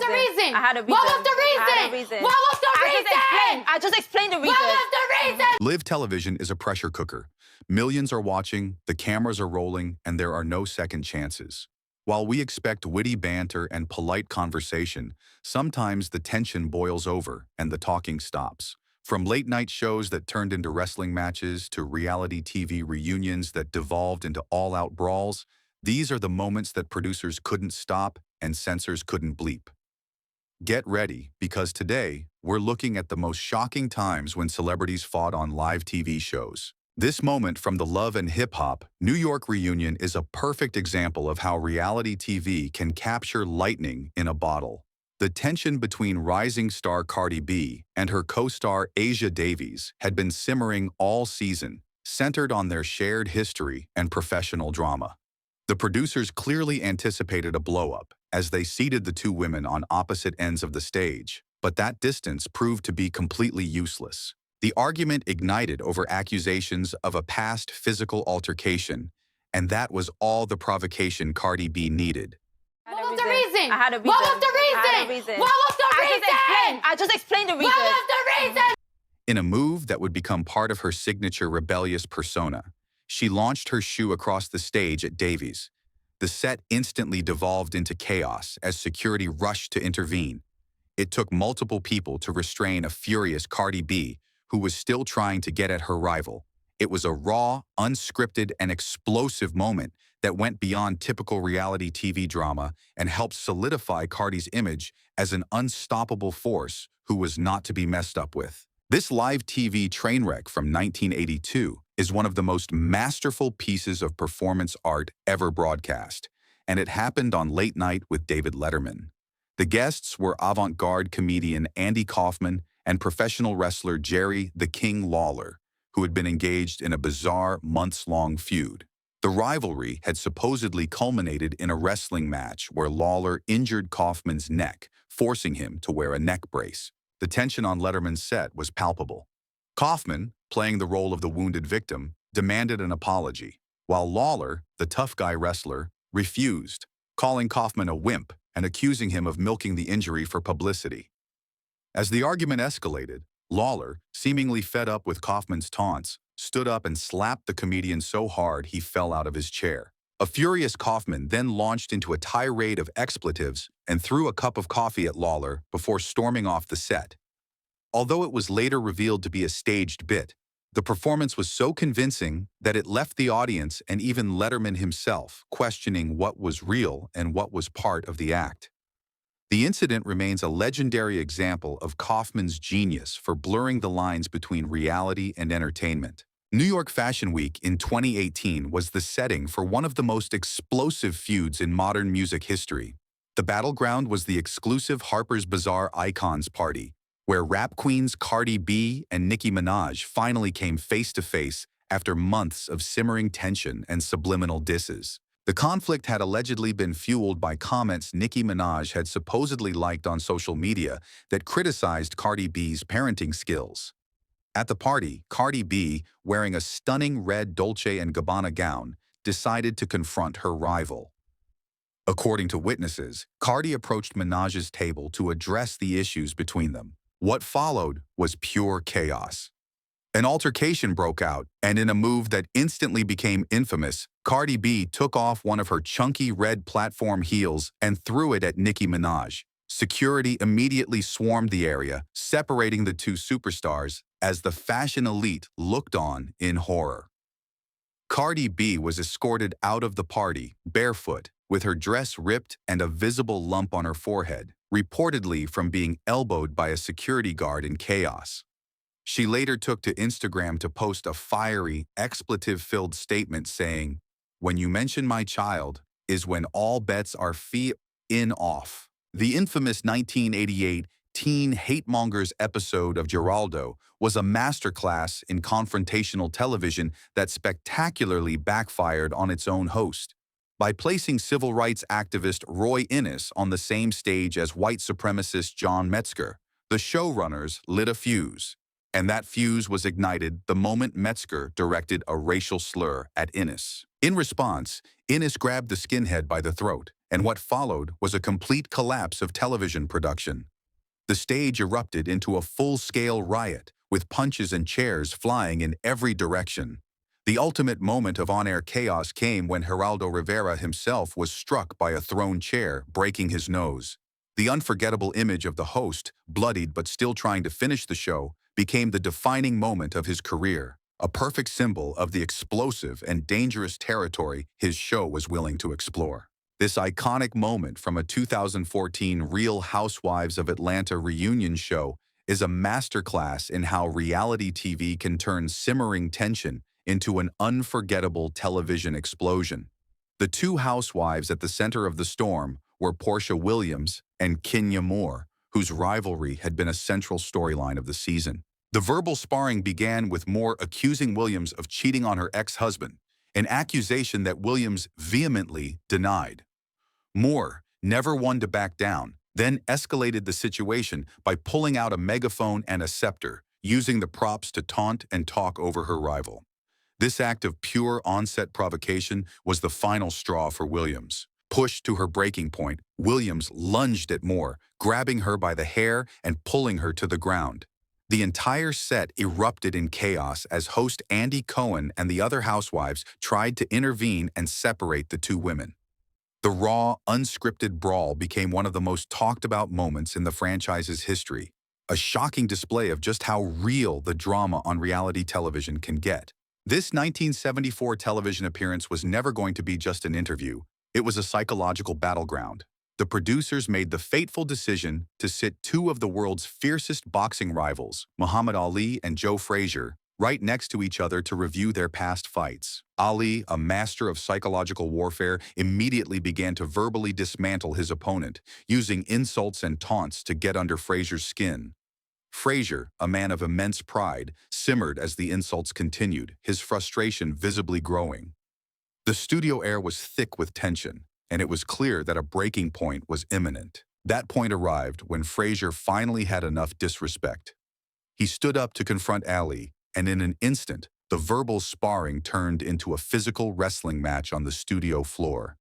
the reason? I had a reason. What was the reason? I had a reason. What was the reason? I just explained the reason. What was the reason? Live television is a pressure cooker. Millions are watching, the cameras are rolling, and there are no second chances. While we expect witty banter and polite conversation, sometimes the tension boils over and the talking stops. From late-night shows that turned into wrestling matches to reality TV reunions that devolved into all-out brawls, these are the moments that producers couldn't stop and censors couldn't bleep. Get ready, because today, we're looking at the most shocking times when celebrities fought on live TV shows. This moment from the Love and Hip Hop New York reunion is a perfect example of how reality TV can capture lightning in a bottle. The tension between rising star Cardi B and her co-star Davies had been simmering all season, centered on their shared history and professional drama. The producers clearly anticipated a blow-up as they seated the two women on opposite ends of the stage, but that distance proved to be completely useless. The argument ignited over accusations of a past physical altercation, and that was all the provocation Cardi B needed. What was the reason? I had a reason. What was the reason? I had a reason. What was the reason? I just explained the reason. What was the reason? In a move that would become part of her signature rebellious persona, she launched her shoe across the stage at Davies. The set instantly devolved into chaos as security rushed to intervene. It took multiple people to restrain a furious Cardi B, who was still trying to get at her rival. It was a raw, unscripted, and explosive moment that went beyond typical reality TV drama and helped solidify Cardi's image as an unstoppable force who was not to be messed up with. This live TV train wreck from 1982 is one of the most masterful pieces of performance art ever broadcast, and it happened on Late Night with David Letterman. The guests were avant-garde comedian Andy Kaufman and professional wrestler Jerry "The King" Lawler, who had been engaged in a bizarre months-long feud. The rivalry had supposedly culminated in a wrestling match where Lawler injured Kaufman's neck, forcing him to wear a neck brace. The tension on Letterman's set was palpable. Kaufman, playing the role of the wounded victim, demanded an apology, while Lawler, the tough guy wrestler, refused, calling Kaufman a wimp and accusing him of milking the injury for publicity. As the argument escalated, Lawler, seemingly fed up with Kaufman's taunts, stood up and slapped the comedian so hard he fell out of his chair. A furious Kaufman then launched into a tirade of expletives and threw a cup of coffee at Lawler before storming off the set. Although it was later revealed to be a staged bit, the performance was so convincing that it left the audience and even Letterman himself questioning what was real and what was part of the act. The incident remains a legendary example of Kaufman's genius for blurring the lines between reality and entertainment. New York Fashion Week in 2018 was the setting for one of the most explosive feuds in modern music history. The battleground was the exclusive Harper's Bazaar Icons party, where rap queens Cardi B and Nicki Minaj finally came face-to-face after months of simmering tension and subliminal disses. The conflict had allegedly been fueled by comments Nicki Minaj had supposedly liked on social media that criticized Cardi B's parenting skills. At the party, Cardi B, wearing a stunning red Dolce & Gabbana gown, decided to confront her rival. According to witnesses, Cardi approached Minaj's table to address the issues between them. What followed was pure chaos. An altercation broke out, and in a move that instantly became infamous, Cardi B took off one of her chunky red platform heels and threw it at Nicki Minaj. Security immediately swarmed the area, separating the two superstars as the fashion elite looked on in horror. Cardi B was escorted out of the party, barefoot, with her dress ripped and a visible lump on her forehead, reportedly from being elbowed by a security guard in chaos. She later took to Instagram to post a fiery, expletive-filled statement saying, "When you mention my child is when all bets are off." The infamous 1988 Teen Hate-Mongers episode of Geraldo was a masterclass in confrontational television that spectacularly backfired on its own host. By placing civil rights activist Roy Innis on the same stage as white supremacist John Metzger, the showrunners lit a fuse. And that fuse was ignited the moment Metzger directed a racial slur at Innis. In response, Innis grabbed the skinhead by the throat and what followed was a complete collapse of television production. The stage erupted into a full-scale riot, with punches and chairs flying in every direction. The ultimate moment of on-air chaos came when Geraldo Rivera himself was struck by a thrown chair, breaking his nose. The unforgettable image of the host, bloodied but still trying to finish the show, became the defining moment of his career, a perfect symbol of the explosive and dangerous territory his show was willing to explore. This iconic moment from a 2014 Real Housewives of Atlanta reunion show is a masterclass in how reality TV can turn simmering tension into an unforgettable television explosion. The two housewives at the center of the storm were Porsche Williams and Kenya Moore, whose rivalry had been a central storyline of the season. The verbal sparring began with Moore accusing Williams of cheating on her ex-husband, an accusation that Williams vehemently denied. Moore, never one to back down, then escalated the situation by pulling out a megaphone and a scepter, using the props to taunt and talk over her rival. This act of pure on-set provocation was the final straw for Williams. Pushed to her breaking point, Williams lunged at Moore, grabbing her by the hair and pulling her to the ground. The entire set erupted in chaos as host Andy Cohen and the other housewives tried to intervene and separate the two women. The raw, unscripted brawl became one of the most talked-about moments in the franchise's history, a shocking display of just how real the drama on reality television can get. This 1974 television appearance was never going to be just an interview. It was a psychological battleground. The producers made the fateful decision to sit two of the world's fiercest boxing rivals, Muhammad Ali and Joe Frazier, right next to each other to review their past fights. Ali, a master of psychological warfare, immediately began to verbally dismantle his opponent, using insults and taunts to get under Frazier's skin. Frazier, a man of immense pride, simmered as the insults continued, his frustration visibly growing. The studio air was thick with tension, and it was clear that a breaking point was imminent. That point arrived when Frazier finally had enough disrespect. He stood up to confront Ali, and in an instant, the verbal sparring turned into a physical wrestling match on the studio floor.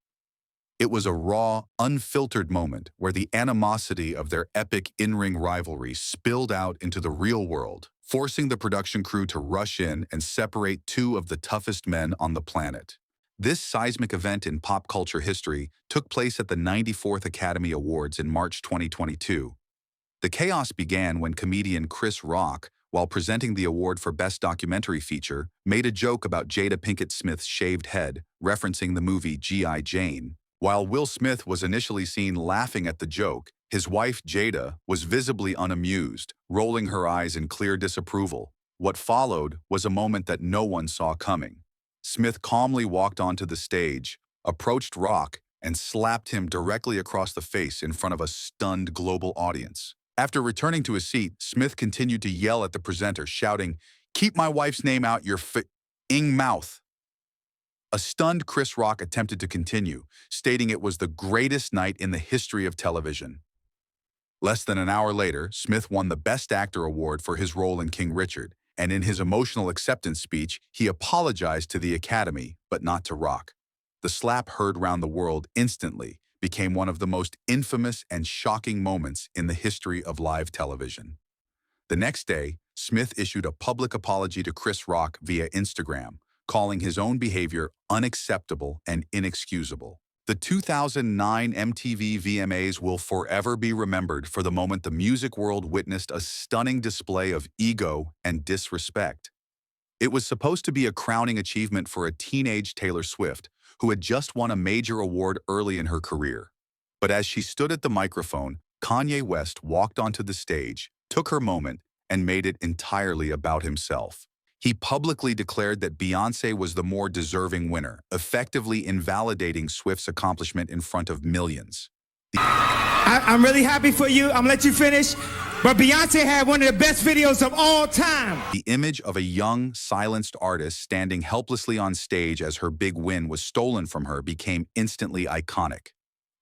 It was a raw, unfiltered moment where the animosity of their epic in-ring rivalry spilled out into the real world, forcing the production crew to rush in and separate two of the toughest men on the planet. This seismic event in pop culture history took place at the 94th Academy Awards in March 2022. The chaos began when comedian Chris Rock, while presenting the award for Best Documentary Feature, made a joke about Jada Pinkett Smith's shaved head, referencing the movie G.I. Jane. While Will Smith was initially seen laughing at the joke, his wife Jada was visibly unamused, rolling her eyes in clear disapproval. What followed was a moment that no one saw coming. Smith calmly walked onto the stage, approached Rock, and slapped him directly across the face in front of a stunned global audience. After returning to his seat, Smith continued to yell at the presenter, shouting, "Keep my wife's name out your f***ing mouth." A stunned Chris Rock attempted to continue, stating it was the greatest night in the history of television. Less than an hour later, Smith won the Best Actor award for his role in King Richard, and in his emotional acceptance speech, he apologized to the Academy, but not to Rock. The slap heard round the world instantly became one of the most infamous and shocking moments in the history of live television. The next day, Smith issued a public apology to Chris Rock via Instagram, calling his own behavior unacceptable and inexcusable. The 2009 MTV VMAs will forever be remembered for the moment the music world witnessed a stunning display of ego and disrespect. It was supposed to be a crowning achievement for a teenage Taylor Swift, who had just won a major award early in her career. But as she stood at the microphone, Kanye West walked onto the stage, took her moment, and made it entirely about himself. He publicly declared that Beyoncé was the more deserving winner, effectively invalidating Swift's accomplishment in front of millions. I'm really happy for you. I'm gonna let you finish. But Beyonce had one of the best videos of all time. The image of a young, silenced artist standing helplessly on stage as her big win was stolen from her became instantly iconic.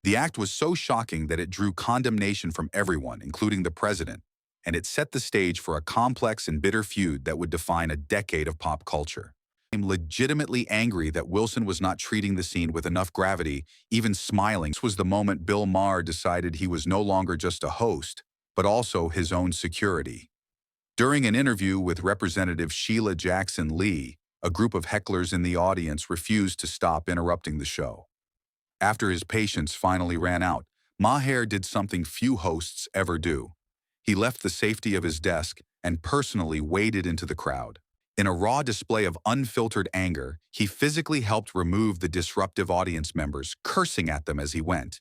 The act was so shocking that it drew condemnation from everyone, including the president, and it set the stage for a complex and bitter feud that would define a decade of pop culture. legitimately angry that Wilson was not treating the scene with enough gravity, even smiling. This was the moment Bill Maher decided he was no longer just a host, but also his own security. During an interview with Representative Sheila Jackson Lee, a group of hecklers in the audience refused to stop interrupting the show. After his patience finally ran out, Maher did something few hosts ever do. He left the safety of his desk and personally waded into the crowd. In a raw display of unfiltered anger, he physically helped remove the disruptive audience members, cursing at them as he went.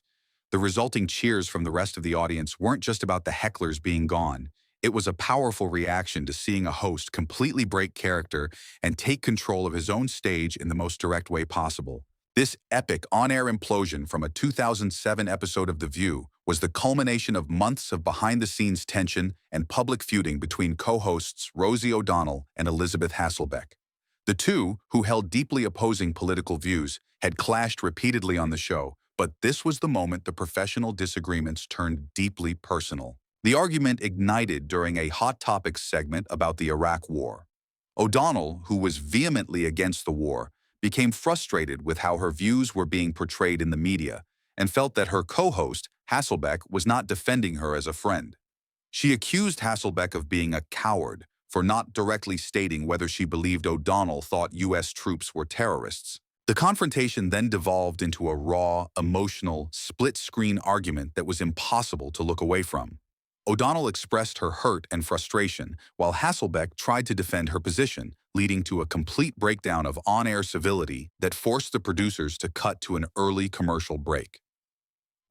The resulting cheers from the rest of the audience weren't just about the hecklers being gone. It was a powerful reaction to seeing a host completely break character and take control of his own stage in the most direct way possible. This epic on-air implosion from a 2007 episode of The View was the culmination of months of behind-the-scenes tension and public feuding between co-hosts Rosie O'Donnell and Elisabeth Hasselbeck. The two, who held deeply opposing political views, had clashed repeatedly on the show, but this was the moment the professional disagreements turned deeply personal. The argument ignited during a Hot Topics segment about the Iraq War. O'Donnell, who was vehemently against the war, became frustrated with how her views were being portrayed in the media and felt that her co-host, Hasselbeck, was not defending her as a friend. She accused Hasselbeck of being a coward for not directly stating whether she believed O'Donnell thought U.S. troops were terrorists. The confrontation then devolved into a raw, emotional, split-screen argument that was impossible to look away from. O'Donnell expressed her hurt and frustration, while Hasselbeck tried to defend her position, leading to a complete breakdown of on-air civility that forced the producers to cut to an early commercial break.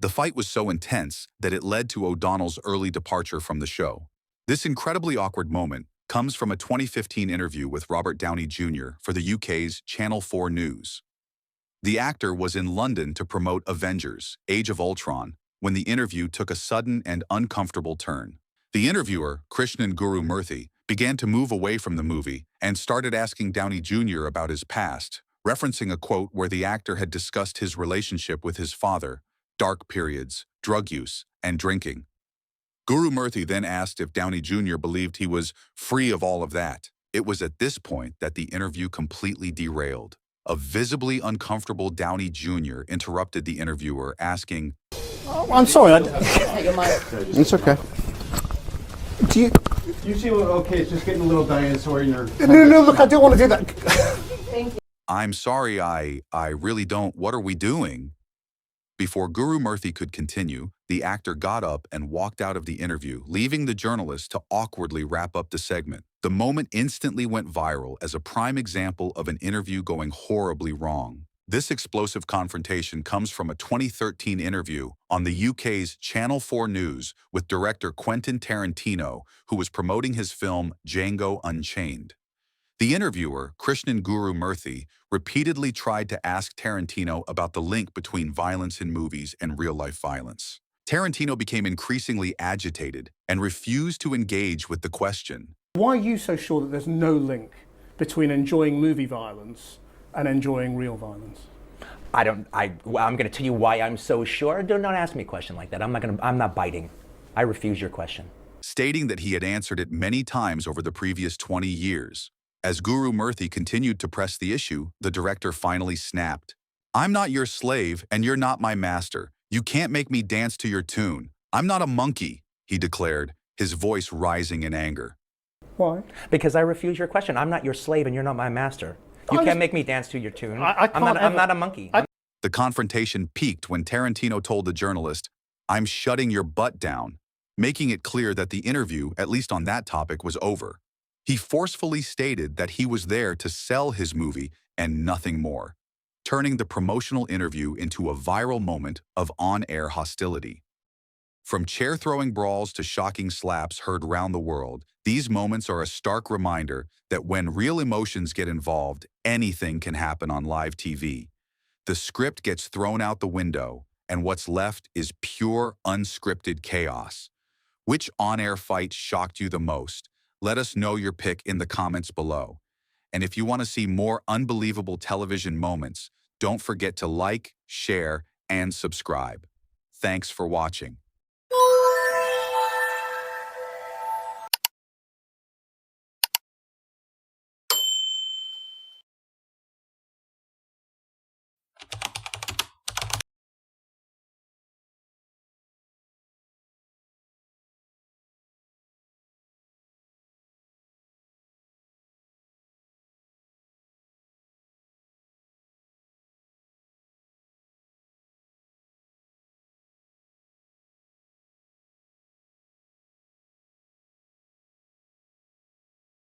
The fight was so intense that it led to O'Donnell's early departure from the show. This incredibly awkward moment comes from a 2015 interview with Robert Downey Jr. for the UK's Channel 4 News. The actor was in London to promote Avengers: Age of Ultron when the interview took a sudden and uncomfortable turn. The interviewer, Krishnan Guru Murthy, began to move away from the movie and started asking Downey Jr. about his past, referencing a quote where the actor had discussed his relationship with his father, dark periods, drug use, and drinking. Guru Murthy then asked if Downey Jr. believed he was free of all of that. It was at this point that the interview completely derailed. A visibly uncomfortable Downey Jr. interrupted the interviewer, asking, Oh, I'm sorry. It's okay. Do you? You seem okay. It's just getting a little dinosaur in your. No, look, I don't want to do that. "I'm sorry, I really don't. What are we doing?" Before Guru Murthy could continue, the actor got up and walked out of the interview, leaving the journalist to awkwardly wrap up the segment. The moment instantly went viral as a prime example of an interview going horribly wrong. This explosive confrontation comes from a 2013 interview on the UK's Channel 4 News with director Quentin Tarantino, who was promoting his film Django Unchained. The interviewer, Krishnan Guru Murthy, repeatedly tried to ask Tarantino about the link between violence in movies and real-life violence. Tarantino became increasingly agitated and refused to engage with the question. Why are you so sure that there's no link between enjoying movie violence and enjoying real violence? I'm going to tell you why I'm so sure. Do not ask me a question like that. I'm not biting. I refuse your question. Stating that he had answered it many times over the previous 20 years. As Guru Murthy continued to press the issue, the director finally snapped. "I'm not your slave, and you're not my master. You can't make me dance to your tune. I'm not a monkey," he declared, his voice rising in anger. Why? Because I refuse your question. I'm not your slave, and you're not my master. You can't make me dance to your tune. I'm not a monkey. The confrontation peaked when Tarantino told the journalist, "I'm shutting your butt down," making it clear that the interview, at least on that topic, was over. He forcefully stated that he was there to sell his movie and nothing more, turning the promotional interview into a viral moment of on-air hostility. From chair-throwing brawls to shocking slaps heard round the world, these moments are a stark reminder that when real emotions get involved, anything can happen on live TV. The script gets thrown out the window, and what's left is pure, unscripted chaos. Which on-air fight shocked you the most? Let us know your pick in the comments below. And if you want to see more unbelievable television moments, don't forget to like, share, and subscribe. Thanks for watching.